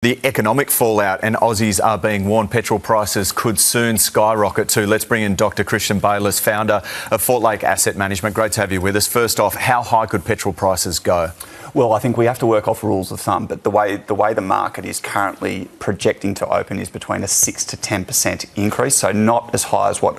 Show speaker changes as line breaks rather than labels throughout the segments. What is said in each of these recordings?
The economic fallout, and Aussies are being warned petrol prices could soon skyrocket too. Let's bring in Dr. Christian Bayliss, founder of Fort Lake Asset Management. Great to have you with us. First off, how high could petrol prices go?
Well, I think we have to work off rules of thumb, but the way the market is currently projecting to open is between a 6 to 10% increase, so not as high as what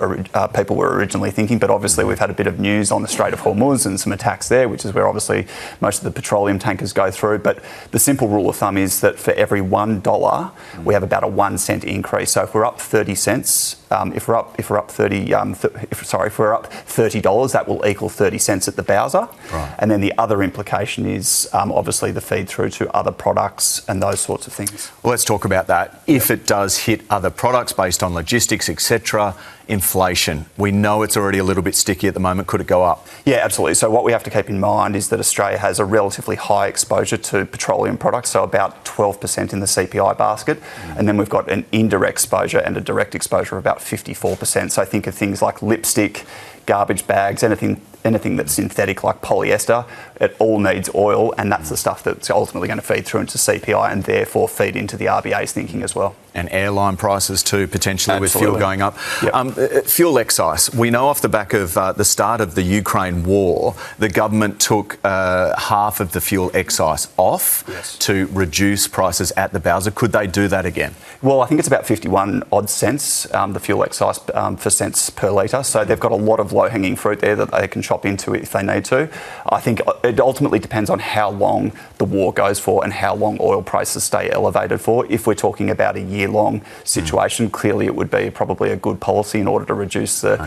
people were originally thinking, but obviously we've had a bit of news on the Strait of Hormuz and some attacks there, which is where obviously most of the petroleum tankers go through. But the simple rule of thumb is that for every $1, we have about a 1 cent increase. So if we're up 30 cents, if we're up $30, that will equal 30 cents at the bowser.
Right.
And then the other implication is obviously the feed through to other products and those sorts of things.
Well, let's talk about that. If it does hit other products based on logistics, etc., inflation, we know it's already a little bit sticky at the moment. Could it go up?
Yeah, absolutely. So what we have to keep in mind is that Australia has a relatively high exposure to petroleum products, so about 12% in the CPI basket. And then we've got an indirect exposure and a direct exposure of about 54%. So think of things like lipstick, garbage bags, anything that's synthetic like polyester. It all needs oil, and that's the stuff that's ultimately going to feed through into CPI and therefore feed into the RBA's thinking as well.
And airline prices too, potentially.
Absolutely.
With fuel going up.
Yep.
Fuel excise. We know off the back of the start of the Ukraine war, the government took half of the fuel excise off to reduce prices at the bowser. Could they do that again?
Well, I think it's about 51 odd cents, the fuel excise for cents per litre. So they've got a lot of low-hanging fruit there that they can chop into if they need to. I think it ultimately depends on how long the war goes for and how long oil prices stay elevated for. If we're talking about a year-long situation, clearly it would be probably a good policy in order to reduce the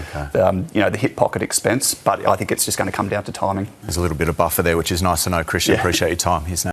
hip pocket expense. But I think it's just going to come down to timing.
There's a little bit of buffer there, which is nice to know. Christian, appreciate your time. Here's